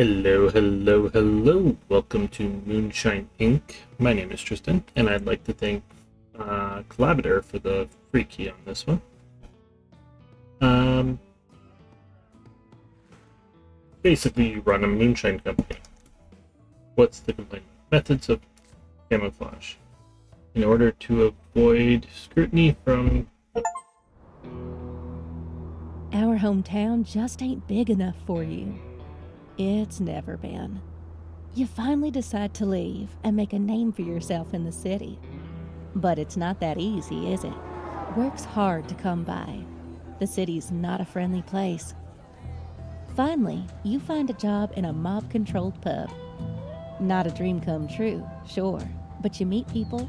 Hello, hello, hello. Welcome to Moonshine Inc. My name is Tristan, and I'd like to thank Collaborator for the free key on this one. Um, Basically, you run a moonshine company. What's the complaint? Methods of camouflage. In order to avoid scrutiny from... Our hometown just ain't big enough for you. It's never been. You finally decide to leave and make a name for yourself in the city. But it's not that easy, is it? Work's hard to come by. The city's not a friendly place. Finally, you find a job in a mob-controlled pub. Not a dream come true, sure, but you meet people,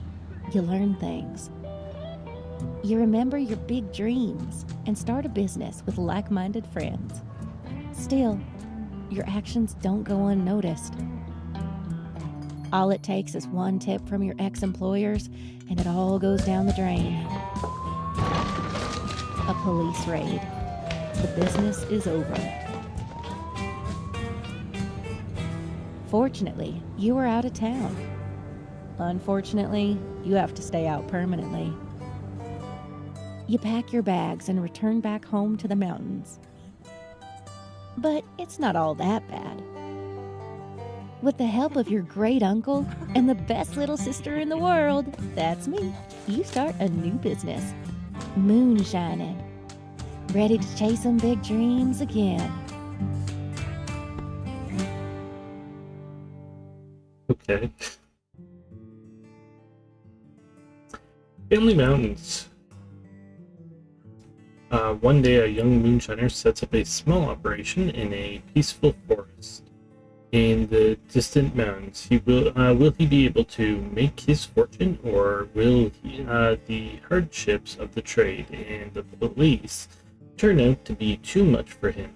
you learn things. You remember your big dreams and start a business with like-minded friends. Still, your actions don't go unnoticed. All it takes is one tip from your ex-employers and it all goes down the drain. A police raid. The business is over. Fortunately, you are out of town. Unfortunately, you have to stay out permanently. You pack your bags and return back home to the mountains. But it's not all that bad. With the help of your great uncle and the best little sister in the world, that's me, you start a new business, Moonshining. Ready to chase some big dreams again. Okay. Family Mountains. One day, a young moonshiner sets up a small operation in a peaceful forest in the distant mountains. Will he be able to make his fortune, or will the hardships of the trade and the police turn out to be too much for him?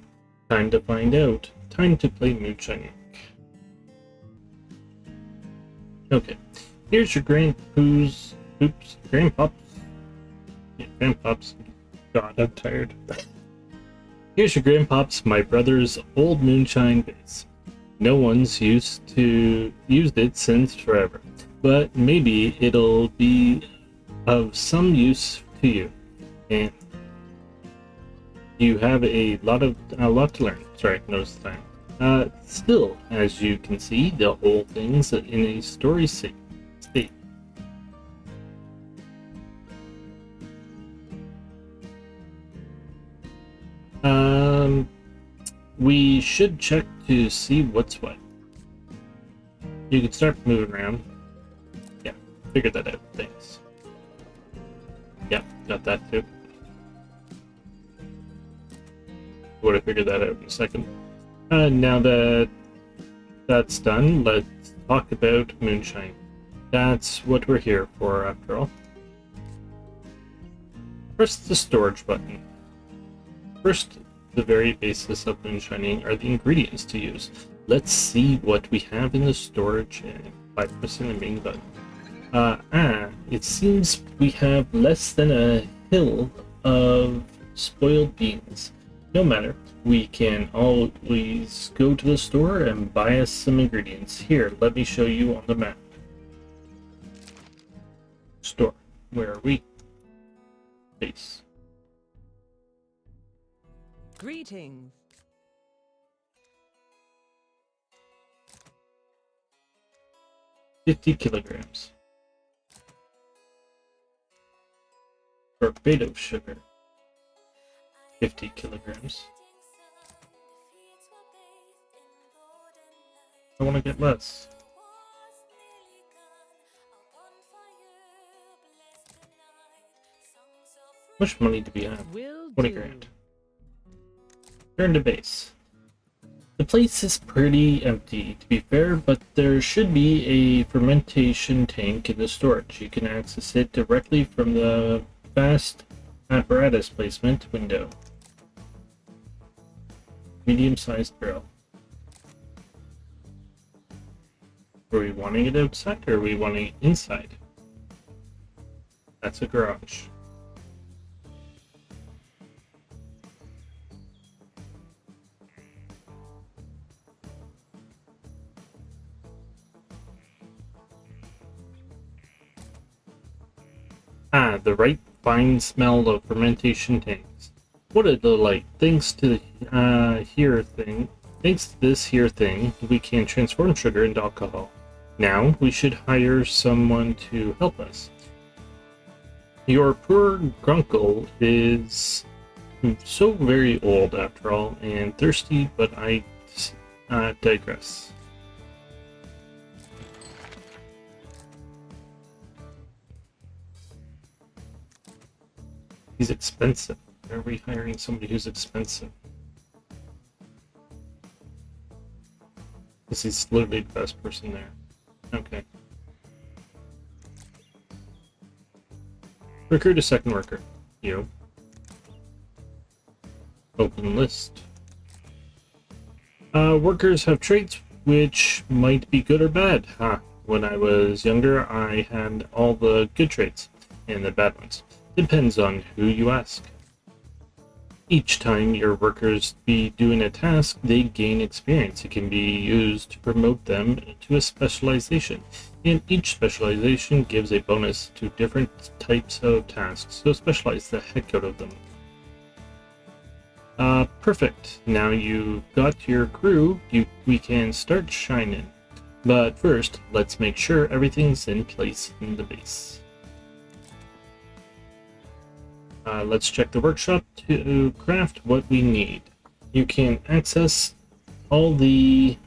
Time to find out. Time to play Moonshine Inc. Okay, here's your grandpa's. Yeah, grandpa's. God, I'm tired. Here's your grandpa's, my brother's old moonshine base. No one's used it since forever, but maybe it'll be of some use to you. And you have a lot to learn. Sorry, notice the time. Still, as you can see, the whole thing's in a story state. We should check to see what's what. You can start moving around. Yeah, figured that out. Thanks. Yeah, got that too. Would have figured that out in a second. Now that that's done, let's talk about Moonshine. That's what we're here for, after all. Press the storage button. First, the very basis of moonshining are the ingredients to use. Let's see what we have in the storage by pressing the main button. It seems we have less than a hill of spoiled beans. No matter, we can always go to the store and buy us some ingredients. Here, let me show you on the map. Store. Where are we? Base. Greetings. $50 kilograms. Barbados sugar. 50 kilograms. I want to get less. How much money do we have? 20 grand. Turn to base. The place is pretty empty, to be fair, but there should be a fermentation tank in the storage. You can access it directly from the fast apparatus placement window. Medium-sized barrel. Are we wanting it outside, or are we wanting it inside? That's a garage. Ah, the right fine smell of fermentation tanks. What a delight. Thanks to this here thing, we can transform sugar into alcohol. Now we should hire someone to help us. Your poor grunkle is so very old after all, and thirsty, but I digress. He's expensive. Are we hiring somebody who's expensive? Because he's literally the best person there. Okay. Recruit a second worker. You. Open list. Workers have traits which might be good or bad. When I was younger, I had all the good traits and the bad ones. Depends on who you ask. Each time your workers be doing a task, they gain experience. It can be used to promote them to a specialization, and each specialization gives a bonus to different types of tasks, so specialize the heck out of them. Perfect. Now you've got your crew, we can start shining. But first, let's make sure everything's in place in the base. Let's check the workshop to craft what we need. You can access all the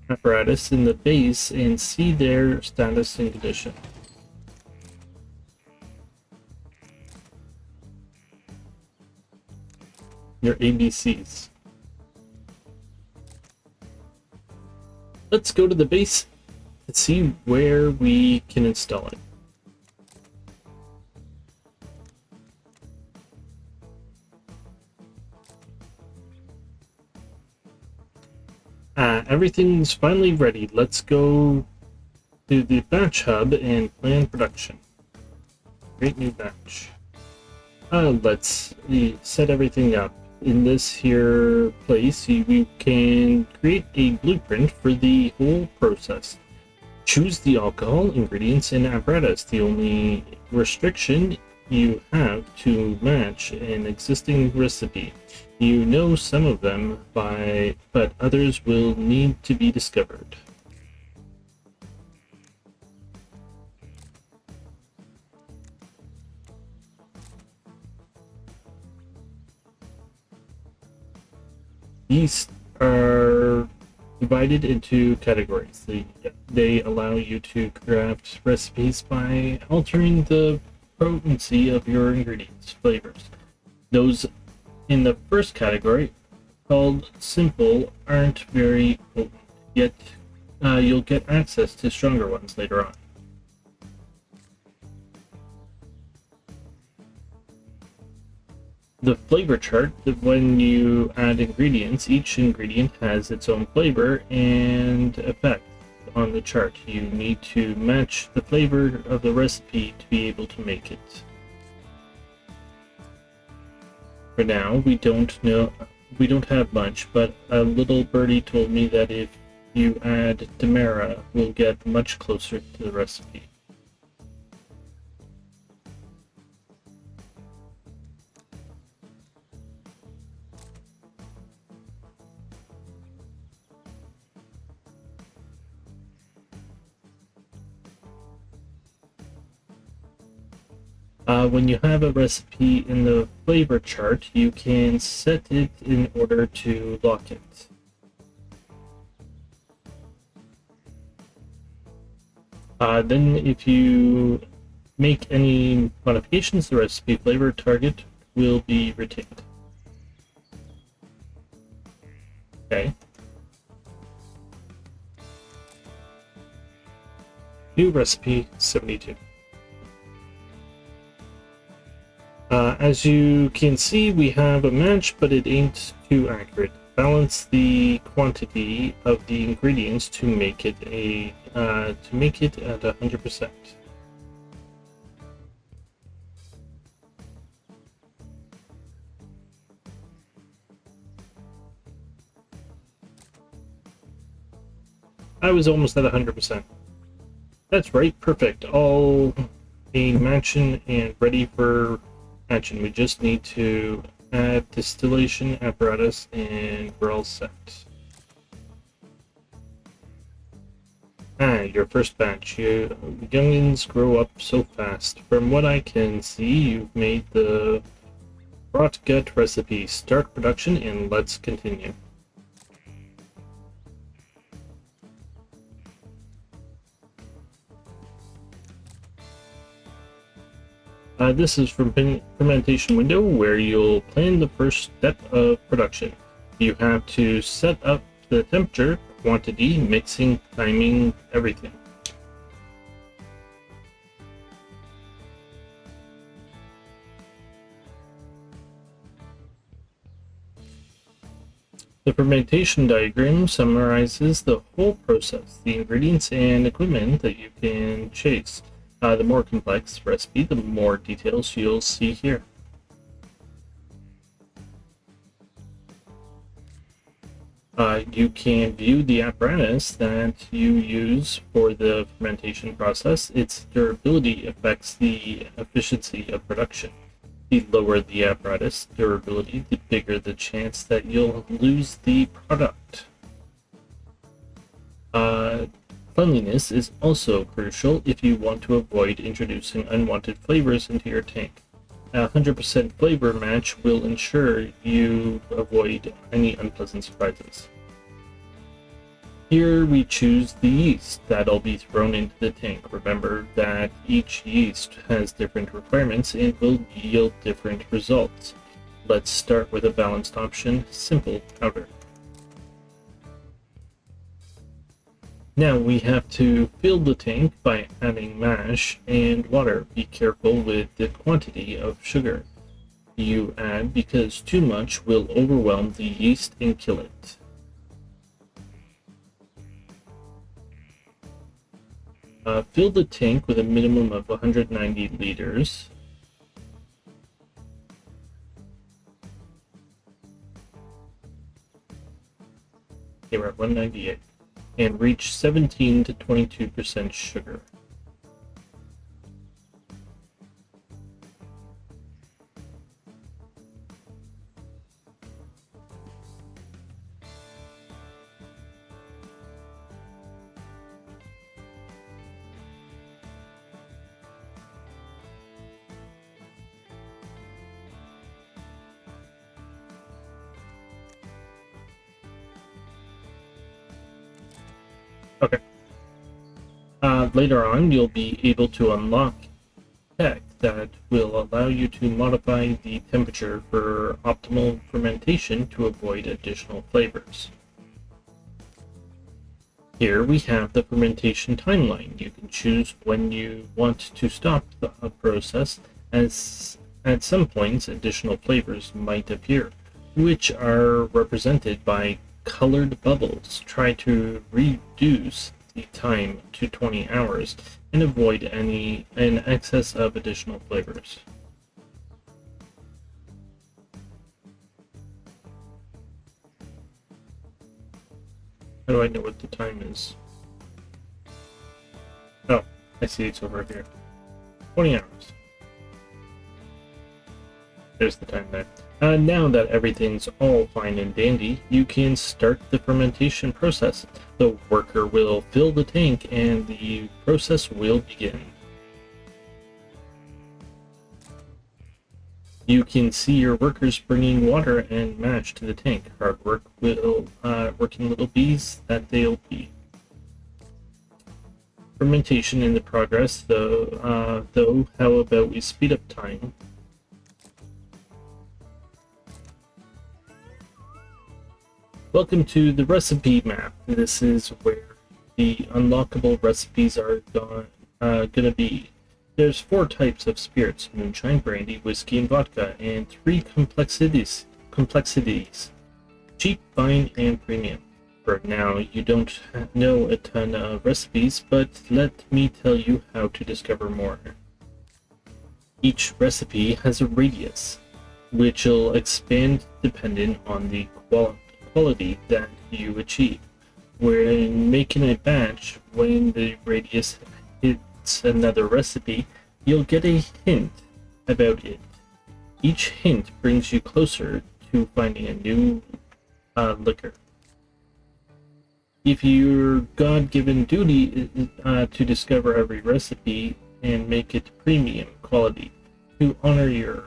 apparatus in the base and see their status and condition. Your ABCs. Let's go to the base and see where we can install it. Everything's finally ready. Let's go to the batch hub and plan production. Create new batch. Let's set everything up. In this here place, we can create a blueprint for the whole process. Choose the alcohol, ingredients, and apparatus. The only restriction you have to match an existing recipe. You know some of them but others will need to be discovered. These are divided into categories. They allow you to craft recipes by altering the potency of your ingredients, flavors. Those in the first category, called simple, aren't very potent, yet you'll get access to stronger ones later on. The flavor chart, when you add ingredients, each ingredient has its own flavor and effect on the chart. You need to match the flavor of the recipe to be able to make it. For now, we don't have much, but a little birdie told me that if you add Demera, we'll get much closer to the recipe. When you have a recipe in the flavor chart, you can set it in order to lock it. Then if you make any modifications, the recipe flavor target will be retained. Okay. New recipe 72. As you can see, we have a match, but it ain't too accurate. Balance the quantity of the ingredients to make it at 100%. I was almost at 100%. That's right, perfect. a mansion and ready for mansion. We just need to add distillation apparatus and we're all set. Your first batch. You youngins grow up so fast. From what I can see, you've made the rot gut recipe. Start production and let's continue. This is from fermentation window where you'll plan the first step of production. You have to set up the temperature, quantity, mixing, timing, everything. The fermentation diagram summarizes the whole process, the ingredients and equipment that you can chase. The more complex recipe, the more details you'll see here. You can view the apparatus that you use for the fermentation process. Its durability affects the efficiency of production. The lower the apparatus durability, the bigger the chance that you'll lose the product. Cleanliness is also crucial if you want to avoid introducing unwanted flavors into your tank. A 100% flavor match will ensure you avoid any unpleasant surprises. Here we choose the yeast that'll be thrown into the tank. Remember that each yeast has different requirements and will yield different results. Let's start with a balanced option, simple powder. Now we have to fill the tank by adding mash and water. Be careful with the quantity of sugar you add because too much will overwhelm the yeast and kill it. Fill the tank with a minimum of 190 liters. Okay, we're at 198. And reach 17 to 22% sugar. Okay. Later on, you'll be able to unlock tech that will allow you to modify the temperature for optimal fermentation to avoid additional flavors. Here we have the fermentation timeline. You can choose when you want to stop the process, as at some points additional flavors might appear, which are represented by colored bubbles. Try to reduce the time to 20 hours and avoid an excess of additional flavors. How do I know what the time is? Oh, I see it's over here. 20 hours. There's the time there. Now that everything's all fine and dandy, you can start the fermentation process. The worker will fill the tank and the process will begin. You can see your workers bringing water and mash to the tank. Hard work will working little bees that they'll be. Fermentation in the progress, though. How about we speed up time? Welcome to the recipe map. This is where the unlockable recipes are gonna be. There's 4 types of spirits: moonshine, brandy, whiskey, and vodka, and 3 complexities: cheap, fine, and premium. For now, you don't know a ton of recipes, but let me tell you how to discover more. Each recipe has a radius, which will expand dependent on the quality that you achieve. When making a batch, when the radius hits another recipe, You'll get a hint about it. Each hint brings you closer to finding a new liquor. If your God-given duty is to discover every recipe and make it premium quality, to honor your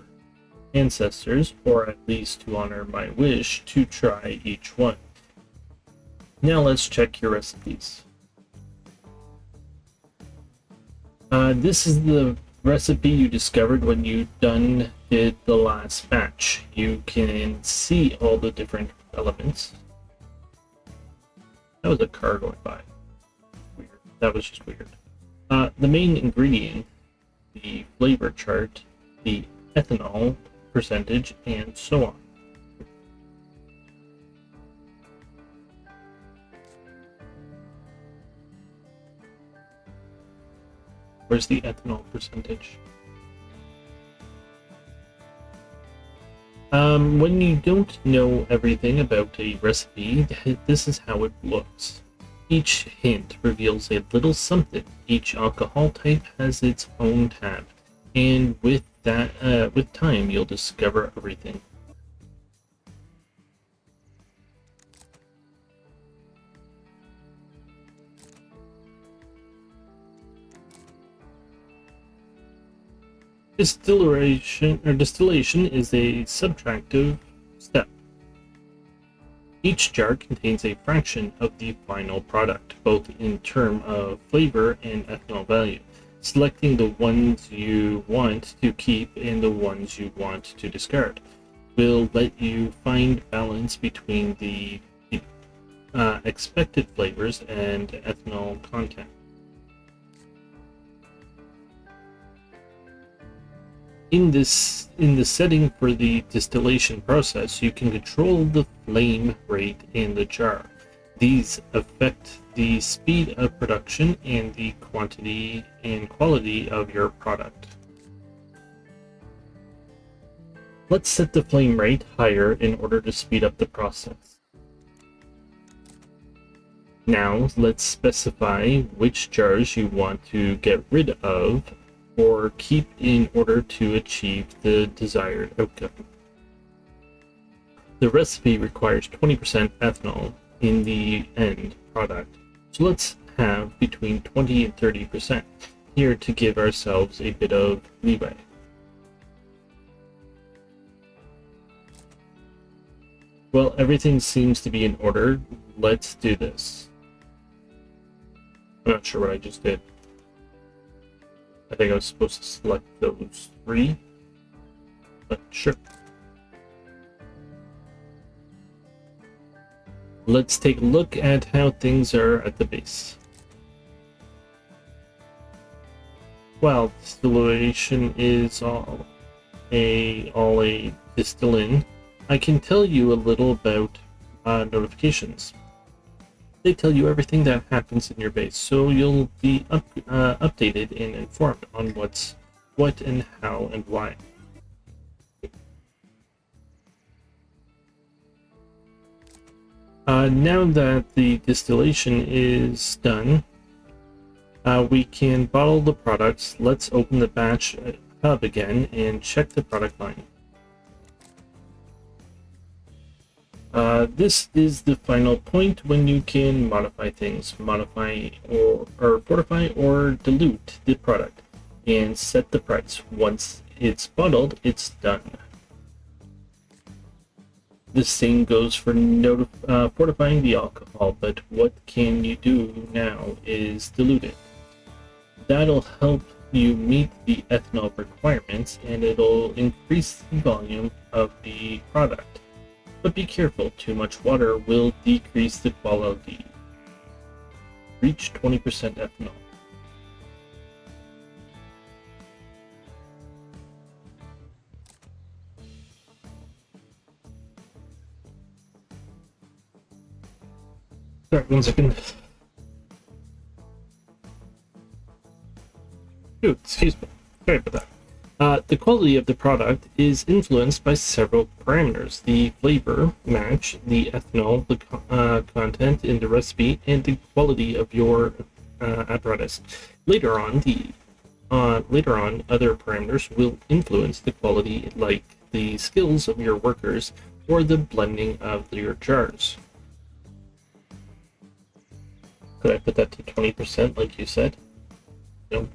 ancestors, or at least to honor my wish to try each one. Now let's check your recipes. This is the recipe you discovered when you did the last batch. You can see all the different elements. That was a car going by. Weird. That was just weird. The main ingredient, the flavor chart, the ethanol percentage, and so on. Where's the ethanol percentage? When you don't know everything about a recipe, this is how it looks. Each hint reveals a little something. Each alcohol type has its own tab, and with time, you'll discover everything. Distillation is a subtractive step. Each jar contains a fraction of the final product, both in terms of flavor and ethanol value, selecting the ones you want to keep and the ones you want to discard will let you find balance between the expected flavors and ethanol content. In the setting for the distillation process, you can control the flame rate in the jar. These affect the speed of production and the quantity and quality of your product. Let's set the flame rate higher in order to speed up the process. Now let's specify which jars you want to get rid of or keep in order to achieve the desired outcome. The recipe requires 20% ethanol in the end product, so let's have between 20 and 30% here to give ourselves a bit of leeway. Well, everything seems to be in order. Let's do this. I'm not sure what I just did. I think I was supposed to select those three, but sure. Let's take a look at how things are at the base. While distillation is all a distilling, I can tell you a little about notifications. They tell you everything that happens in your base, so you'll be updated and informed on what and how and why. Now that the distillation is done, we can bottle the products. Let's open the batch hub again and check the product line. This is the final point when you can modify things, modify or fortify or dilute the product, and set the price. Once it's bottled, it's done. The same goes for fortifying the alcohol, but what can you do now is dilute it. That'll help you meet the ethanol requirements, and it'll increase the volume of the product. But be careful, too much water will decrease the quality. Reach 20% ethanol. Sorry, 1 second. Ooh, excuse me. Sorry about that. The quality of the product is influenced by several parameters: the flavor match, the ethanol, the content in the recipe, and the quality of your apparatus. Later on, the later on, other parameters will influence the quality, like the skills of your workers or the blending of your jars. Could I put that to 20% like you said? No.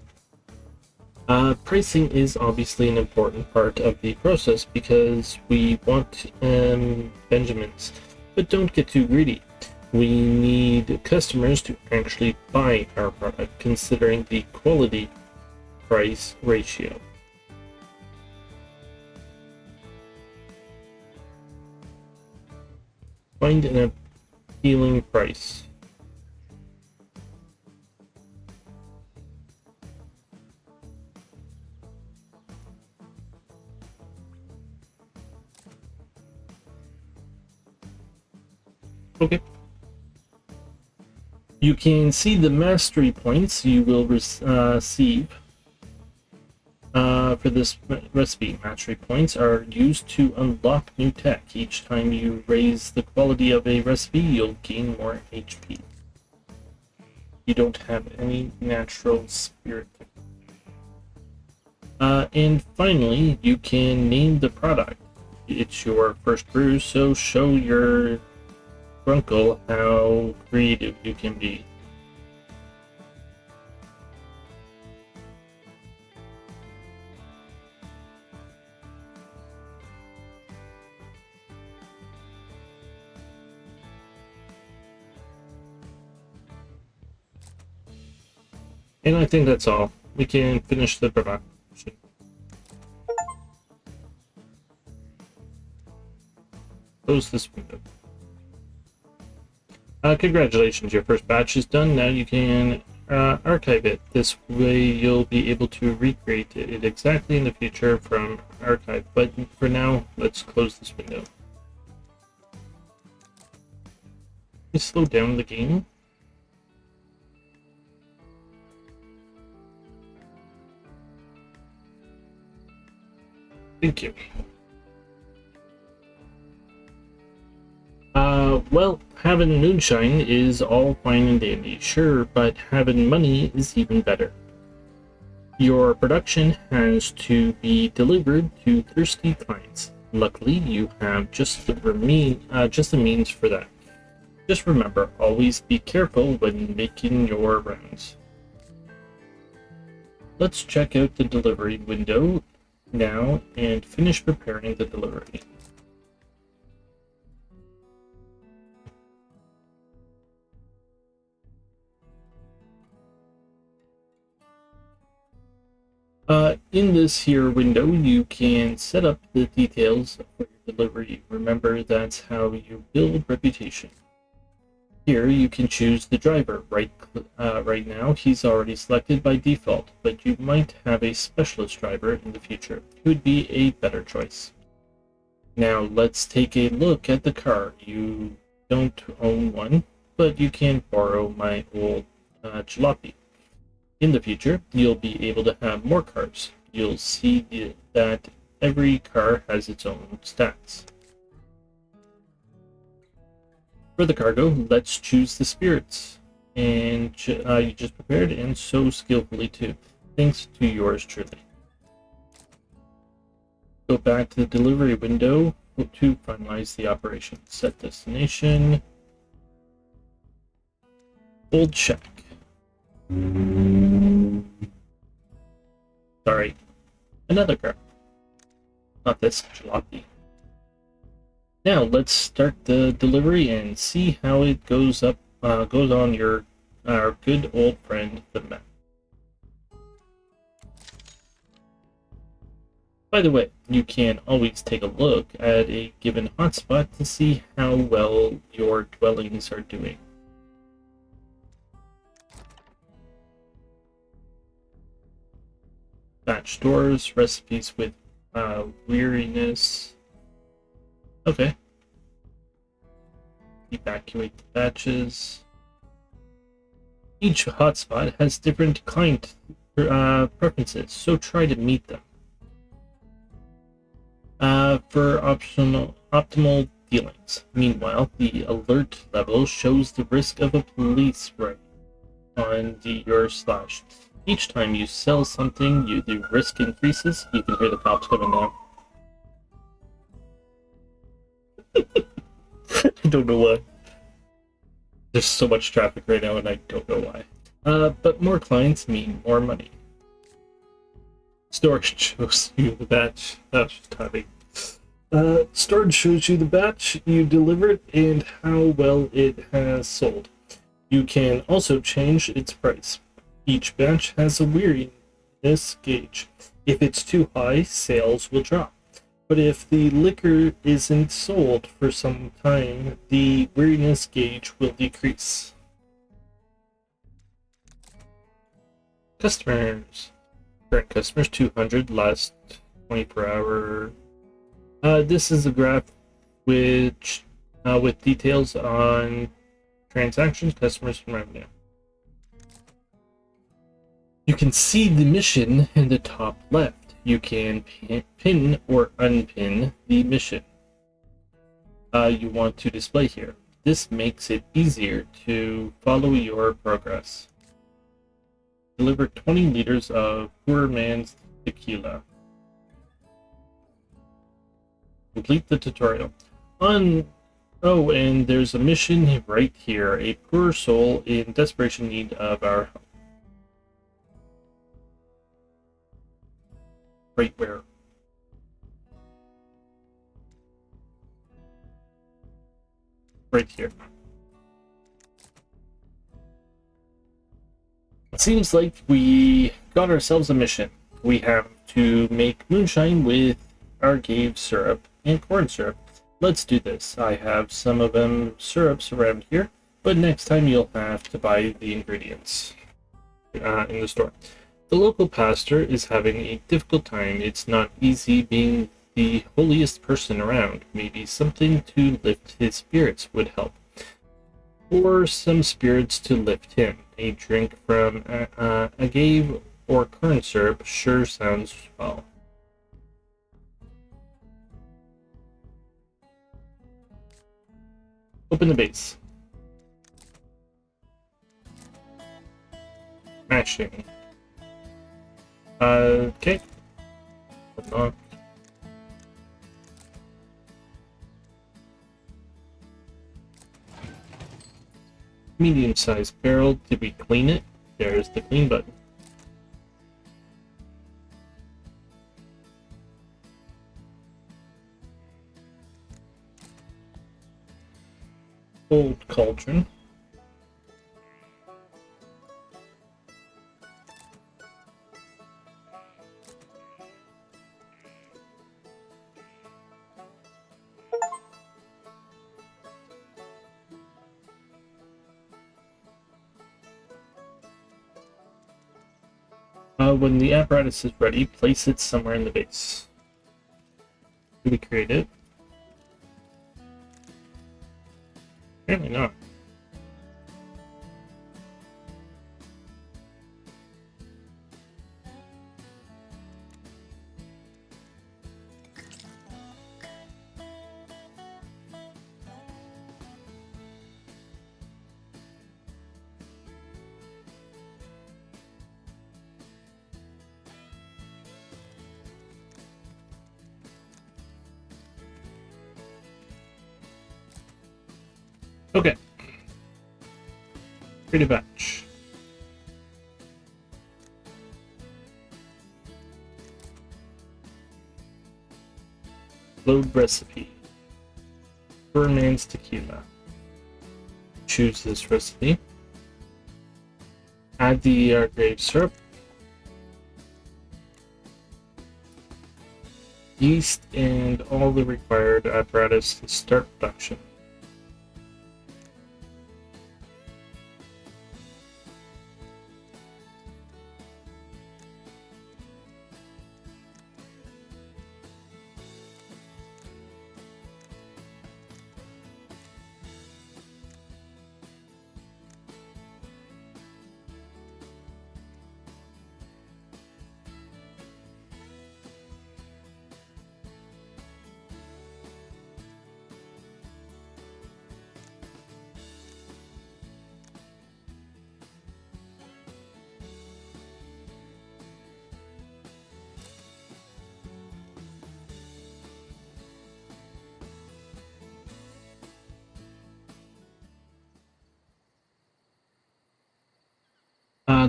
Pricing is obviously an important part of the process because we want Benjamins, but don't get too greedy. We need customers to actually buy our product, considering the quality price ratio. Find an appealing price. Okay. You can see the mastery points you will receive for this recipe. Mastery points are used to unlock new tech. Each time you raise the quality of a recipe, you'll gain more HP. You don't have any natural spirit. And finally, you can name the product. It's your first brew, so show your Grunkle how creative you can be. And I think that's all. We can finish the production. Close this window. Congratulations, your first batch is done. Now you can archive it. This way you'll be able to recreate it exactly in the future from archive. But for now, let's close this window. Can we slow down the game? Thank you. Well, having Moonshine is all fine and dandy, sure, but having money is even better. Your production has to be delivered to thirsty clients. Luckily, you have just the means for that. Just remember, always be careful when making your rounds. Let's check out the delivery window now and finish preparing the delivery. In this here window, you can set up the details for your delivery. Remember, that's how you build reputation. Here, you can choose the driver. Right now, he's already selected by default, but you might have a specialist driver in the future who would be a better choice. Now, let's take a look at the car. You don't own one, but you can borrow my old jalopy. In the future, you'll be able to have more cars. You'll see that every car has its own stats. For the cargo, let's choose the spirits. And you just prepared, and so skillfully too. Thanks to yours truly. Go back to the delivery window to finalize the operation. Set destination. Old shack. Sorry. Another car. Not this jalopy. Now let's start the delivery and see how it goes on our good old friend the map. By the way, you can always take a look at a given hotspot to see how well your dwellings are doing. Batch stores, recipes with weariness. Okay. Evacuate the batches. Each hotspot has different client preferences, so try to meet them. For optimal dealings. Meanwhile, the alert level shows the risk of a police raid on your slash. Each time you sell something, the risk increases. You can hear the cops coming now. I don't know why. There's so much traffic right now, and I don't know why. But more clients mean more money. Storage shows you the batch. Oh, timing. Storage shows you the batch you delivered and how well it has sold. You can also change its price. Each batch has a weariness gauge. If it's too high, sales will drop. But if the liquor isn't sold for some time, the weariness gauge will decrease. Customers. Current customers 200, last 20 per hour. This is a graph which with details on transactions, customers, and revenue. You can see the mission in the top left. You can pin or unpin the mission you want to display here. This makes it easier to follow your progress. Deliver 20 liters of poor man's tequila. Complete the tutorial. Oh, and there's a mission right here. A poor soul in desperation need of our help. Right where? Right here. It seems like we got ourselves a mission. We have to make moonshine with agave syrup and corn syrup. Let's do this. I have some of them syrups around here, but next time you'll have to buy the ingredients in the store. The local pastor is having a difficult time. It's not easy being the holiest person around. Maybe something to lift his spirits would help. Or some spirits to lift him. A drink from agave or corn syrup sure sounds well. Open the base. Mashing. Okay. Hold on. Medium-sized barrel. Did we clean it? There's the clean button. Old cauldron. When the apparatus is ready, place it somewhere in the base. Do we create it? Apparently not. Okay. Create a batch. Load recipe. Poor man's tequila. Choose this recipe. Add the agave syrup. Yeast and all the required apparatus to start production.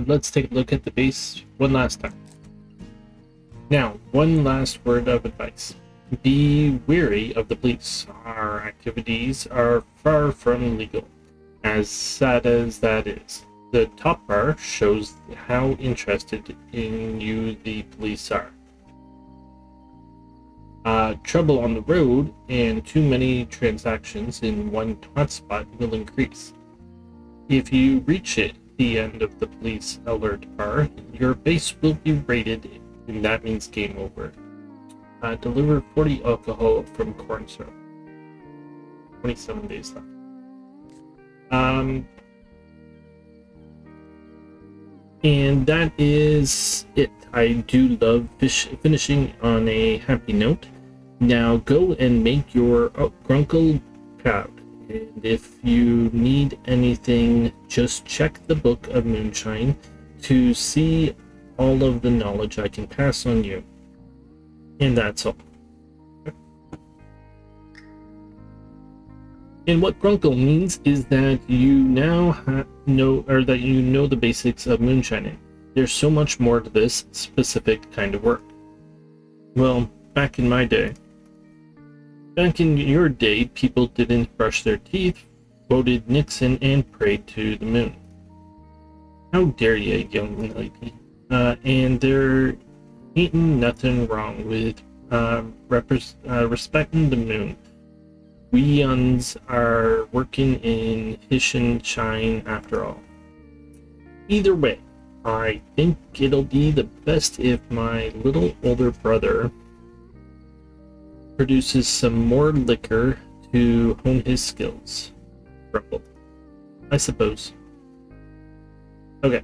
let's take a look at the base one last time. Now, one last word of advice. Be wary of the police. Our activities are far from legal, as sad as that is. The top bar shows how interested in you the police are. Trouble on the road and too many transactions in one hotspot will increase. If you reach the end of the police alert bar, your base will be raided, and that means game over. Deliver 40 alcohol from corn syrup. 27 days left. And that is it. I do love finishing on a happy note. Now go and make your Grunkle proud. And if you need anything, just check the Book of Moonshine to see all of the knowledge I can pass on you. And that's all. And what Grunkle means is that you now know the basics of moonshining. There's so much more to this specific kind of work. Well, back in your day, people didn't brush their teeth, voted Nixon, and prayed to the moon. How dare you, young lady? And there ain't nothing wrong with respecting the moon. We uns are working in Hishin Shine after all. Either way, I think it'll be the best if my little older brother produces some more liquor to hone his skills. Grumbled. I suppose. Okay.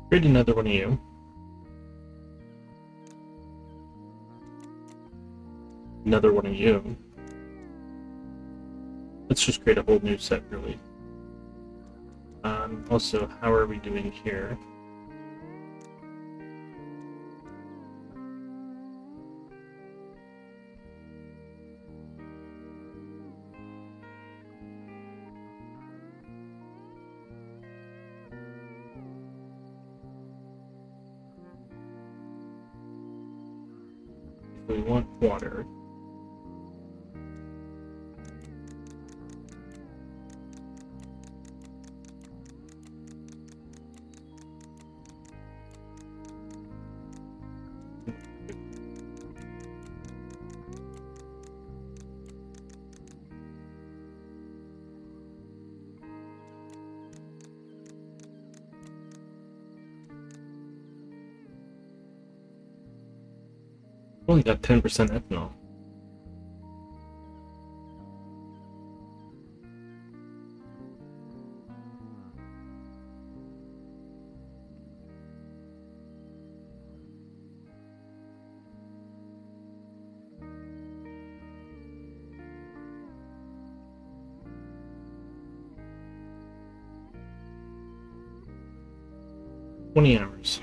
Create another one of you. Another one of you. Let's just create a whole new set, really. Also, how are we doing here? We want water. Only got 10% ethanol. $20.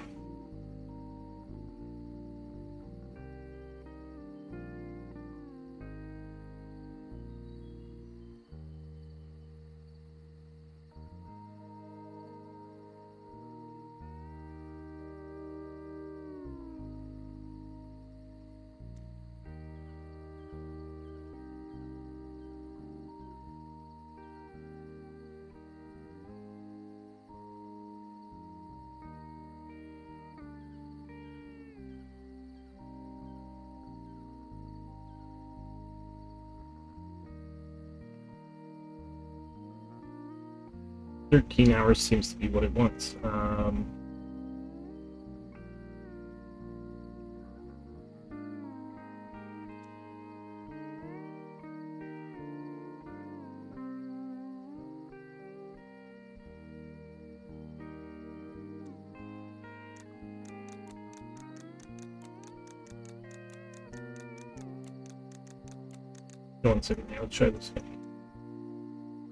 $13 seems to be what it wants. 1 second, yeah, let's try this again.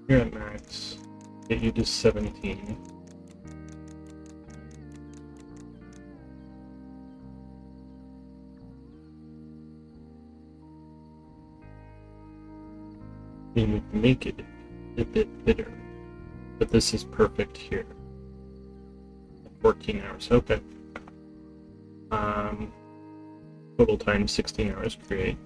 You're at max. Get you to 17. I mean, we can make it a bit bitter, but this is perfect here. 14 hours, okay. Total time 16 hours create.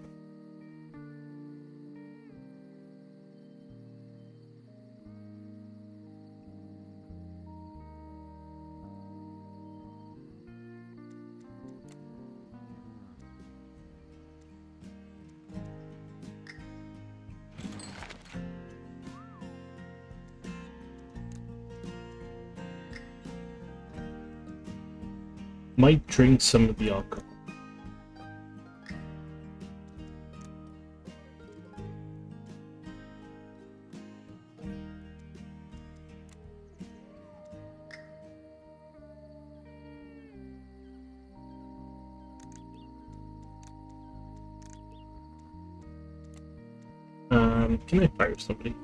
Might drink some of the alcohol. Can I fire somebody?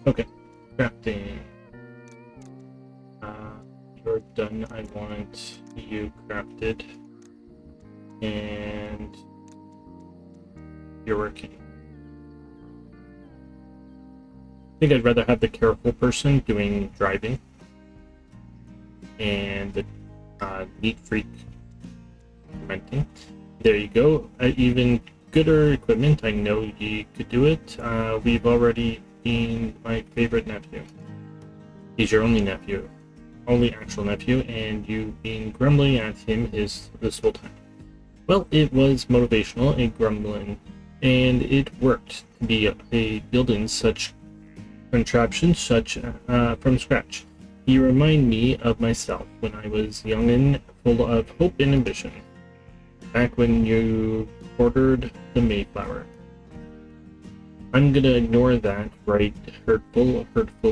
Okay, crafting. You're done. I want you crafted. And you're working. I think I'd rather have the careful person doing driving and the neat freak fermenting. There you go. Even gooder equipment. I know you could do it. We've already been my favorite nephew. He's your only nephew, only actual nephew, and you've been grumbling at him this whole time. Well, it was motivational and grumbling, and it worked to be building such contraptions from scratch. You remind me of myself when I was young and full of hope and ambition, back when you ordered the Mayflower. I'm gonna ignore that hurtful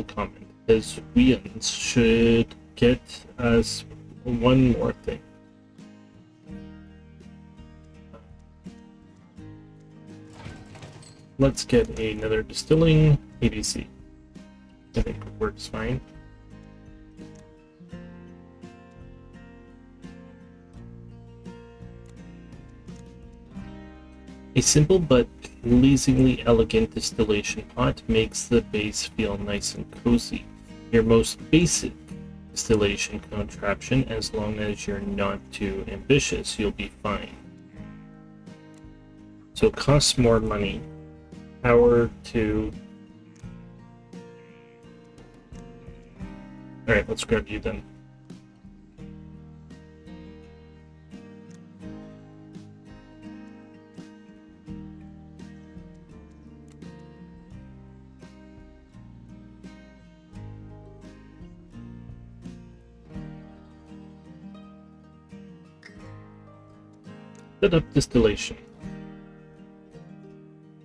comment, as weans should get us one more thing. Let's get another distilling ABC. I think it works fine. A simple but pleasingly elegant distillation pot makes the base feel nice and cozy. Your most basic distillation contraption, as long as you're not too ambitious, you'll be fine. So it costs more money. Power to... Alright, let's grab you then. Set up distillation.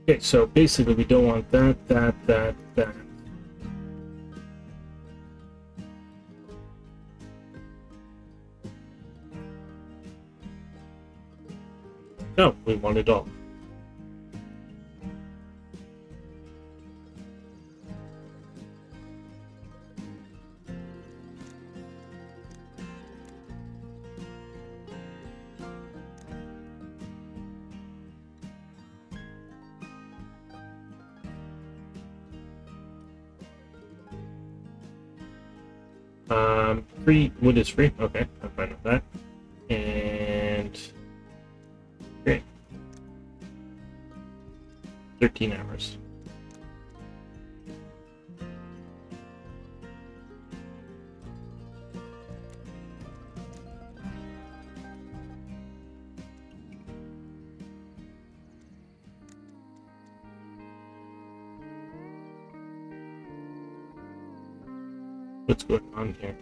Okay, so basically we don't want that. No, we want it all. Free wood is free. Okay, I'm fine with that. And great. 13 hours. What's going on here?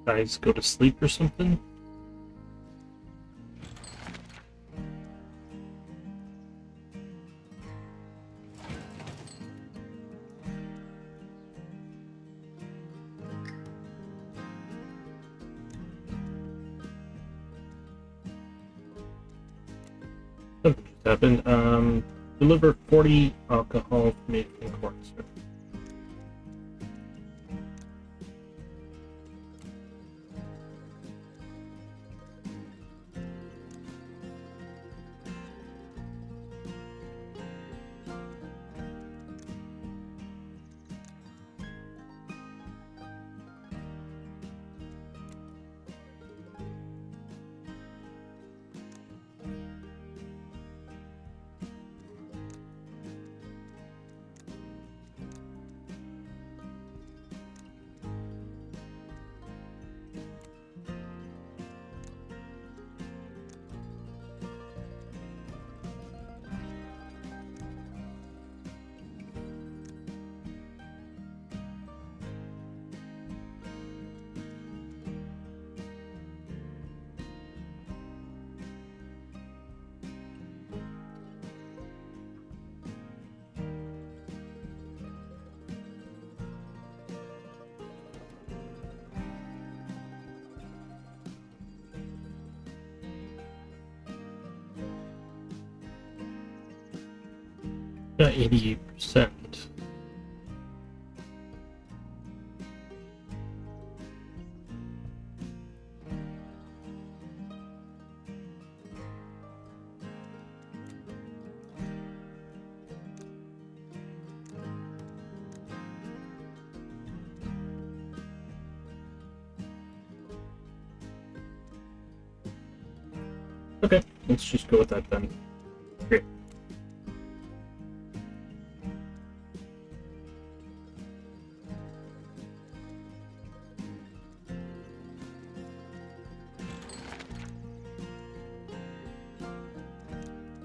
guys go to sleep or something? Something just happened. Deliver 40 alcohol made from corn syrup. Got 88%. Okay, let's just go with that then. Great.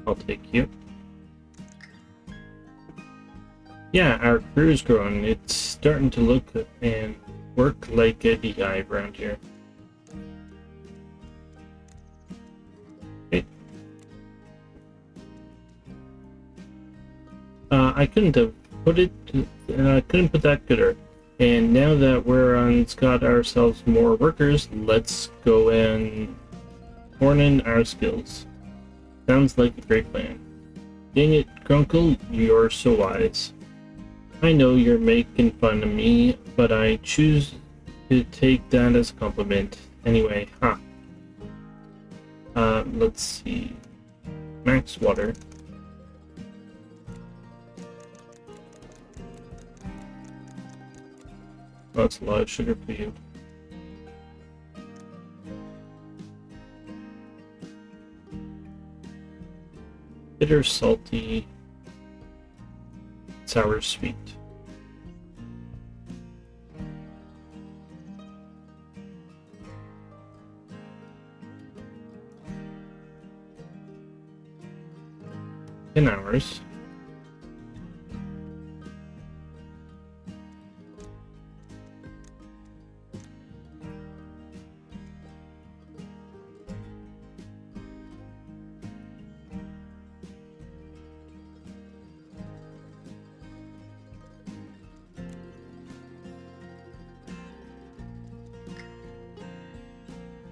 I'll take you. Yeah, our crew is growing. It's starting to look and work like a beehive around here. Okay. I couldn't have put it. Couldn't put that gooder. And now that got ourselves more workers, let's go and horn in our skills. Sounds like a great plan. Dang it, Grunkle, you're so wise. I know you're making fun of me, but I choose to take that as a compliment. Anyway, let's see. Max water. Oh, that's a lot of sugar for you. Bitter, salty, sour, sweet. In hours.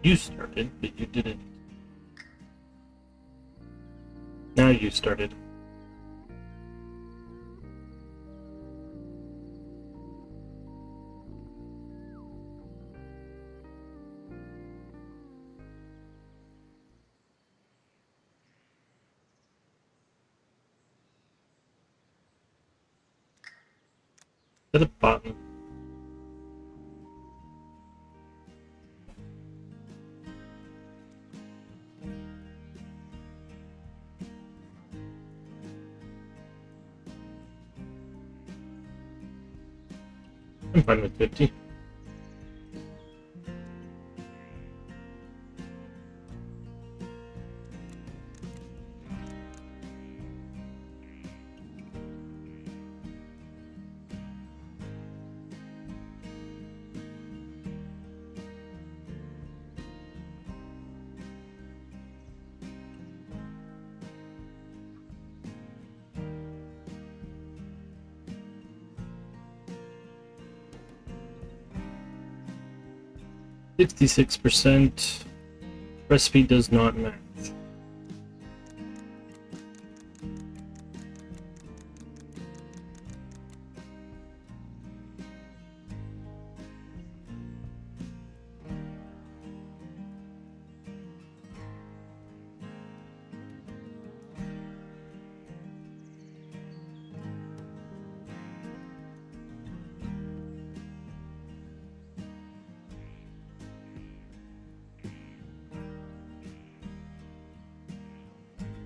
You started, but you didn't. Now you started. To the bottom. I'm fine with 50. 66%. Recipe does not match.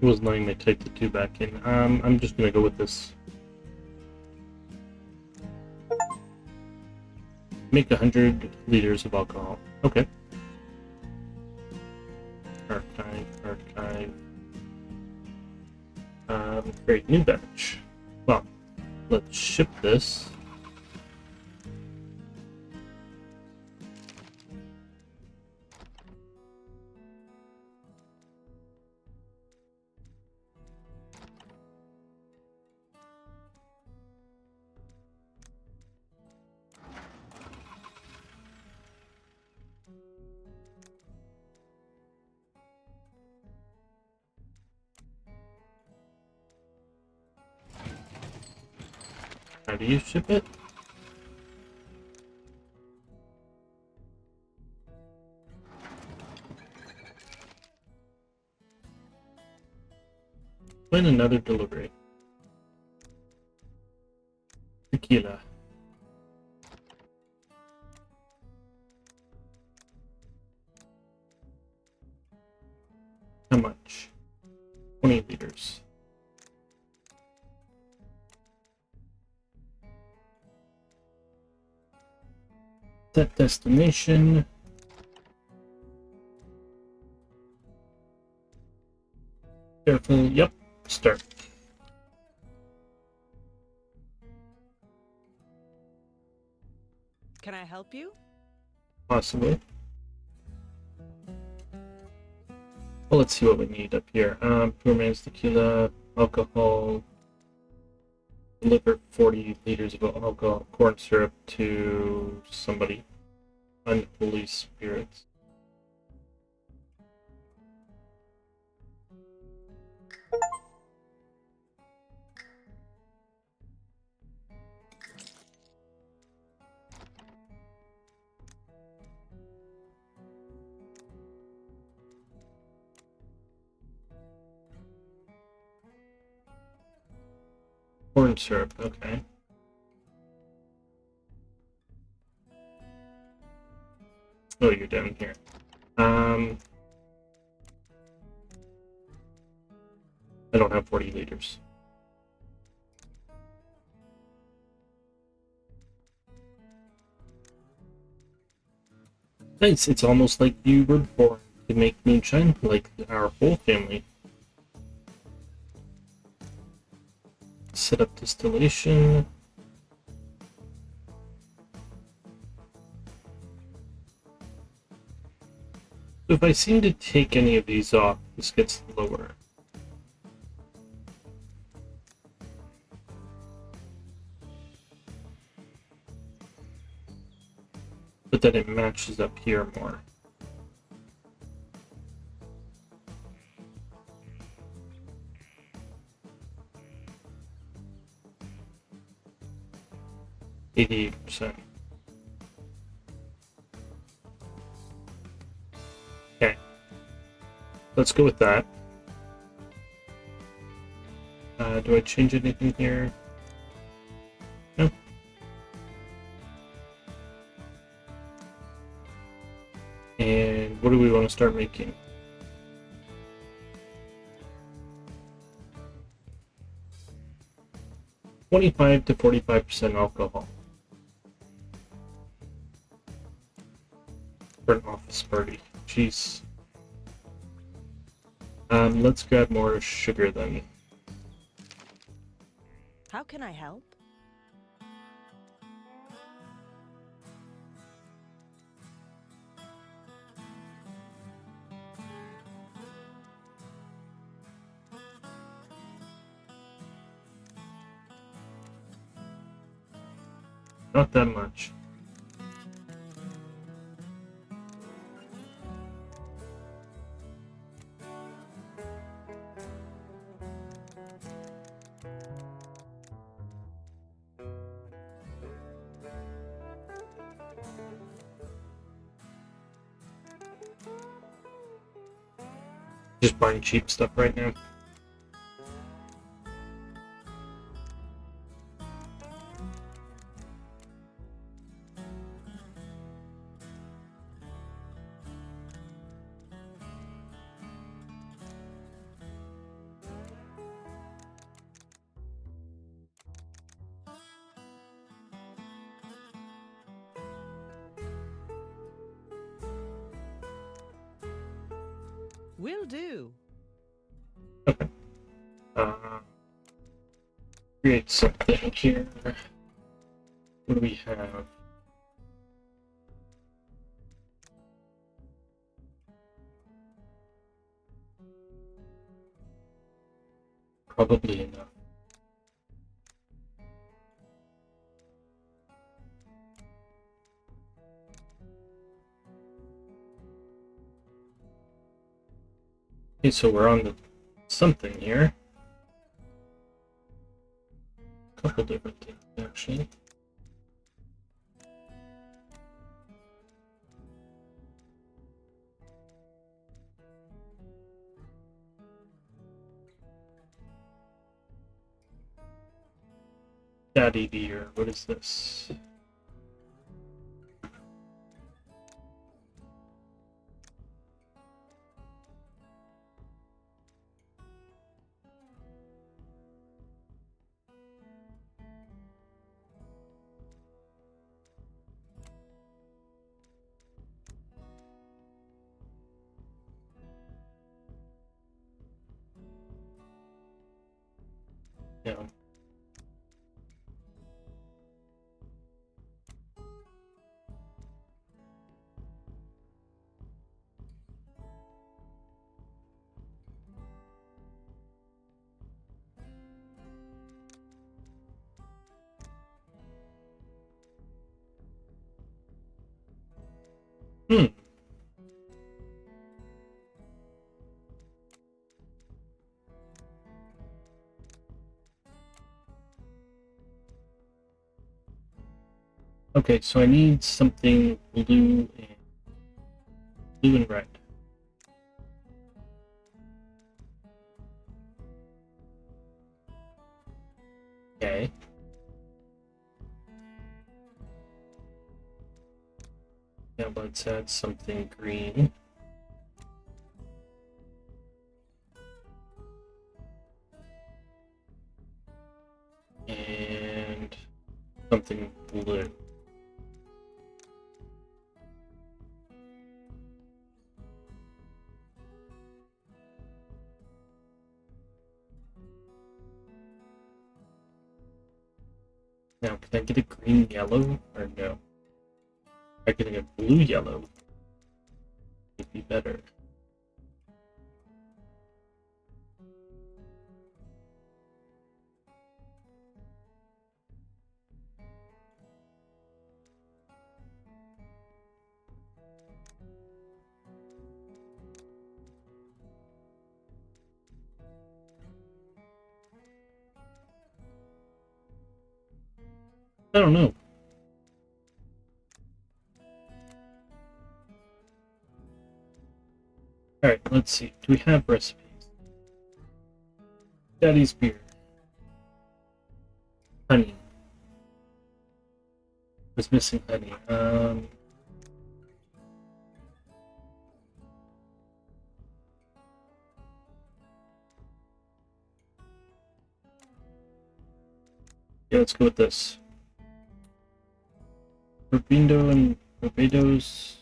It was letting me type the 2 back in. I'm just gonna go with this. Make 100 liters of alcohol. Okay. Archive. Create new batch. Well, let's ship this. How do you ship it? When another delivery. Tequila. How much? 20 liters. Set destination. Careful. Yep. Start. Can I help you? Possibly. Well, let's see what we need up here. Poor man's tequila, alcohol. Deliver 40 liters of alcohol, corn syrup to somebody. Unholy spirits. Corn syrup, okay. Oh, you're down here. I don't have 40 liters. Nice, it's almost like you were born to make moonshine, like our whole family. Set up distillation. So if I seem to take any of these off, this gets lower. But then it matches up here more. %. Okay. Let's go with that. Do I change anything here? No. And what do we want to start making? (25 to 45% alcohol) for an office party. Jeez. Let's grab more sugar then. How can I help? Not that much. Just buying cheap stuff right now. Will do. Okay. Create something here. What do we have? Probably enough. Okay, so we're on the something here. A couple different things, actually. Daddy dear, what is this? Yeah. Hmm. Okay, so I need something blue and red. Okay. Now let's add something green. And something blue. Now, can I get a green yellow or no? I can get a blue yellow. Would be better. I don't know. Alright, let's see. Do we have recipes? Daddy's beer. Honey. Was missing honey. Yeah, let's go with this. Rubindo and Barbados.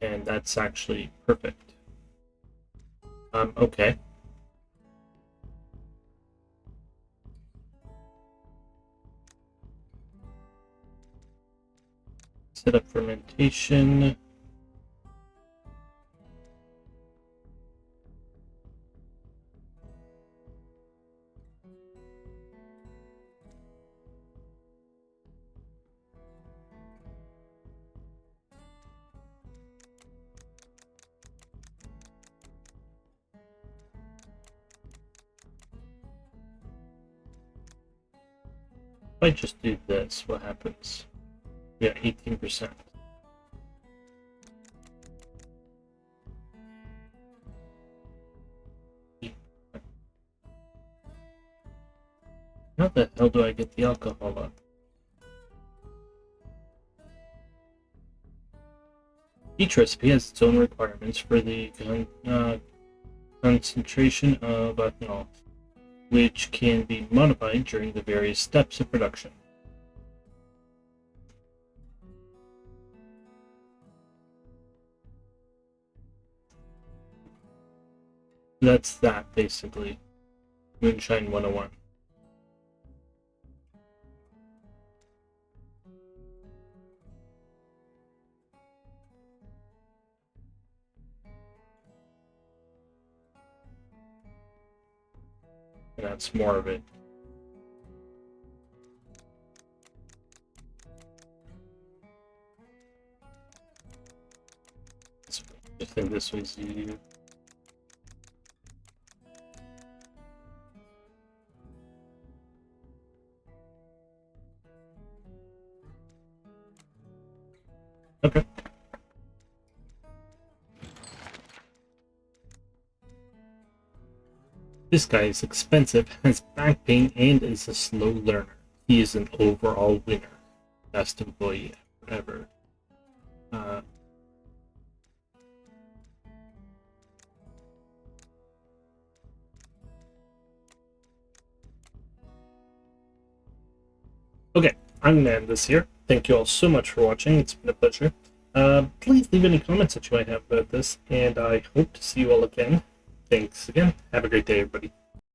And that's actually perfect. Okay. Set up fermentation. I just do this, what happens? Yeah, 18%. How the hell do I get the alcohol up? Each recipe has its own requirements for the concentration of ethanol, which can be modified during the various steps of production. That's that, basically. Moonshine 101. And that's more of it. I think this was you. Okay. This guy is expensive, has back pain, and is a slow learner. He is an overall winner. Best employee ever. Okay, I'm going to end this here. Thank you all so much for watching. It's been a pleasure. Please leave any comments that you might have about this, and I hope to see you all again. Thanks again. Have a great day, everybody.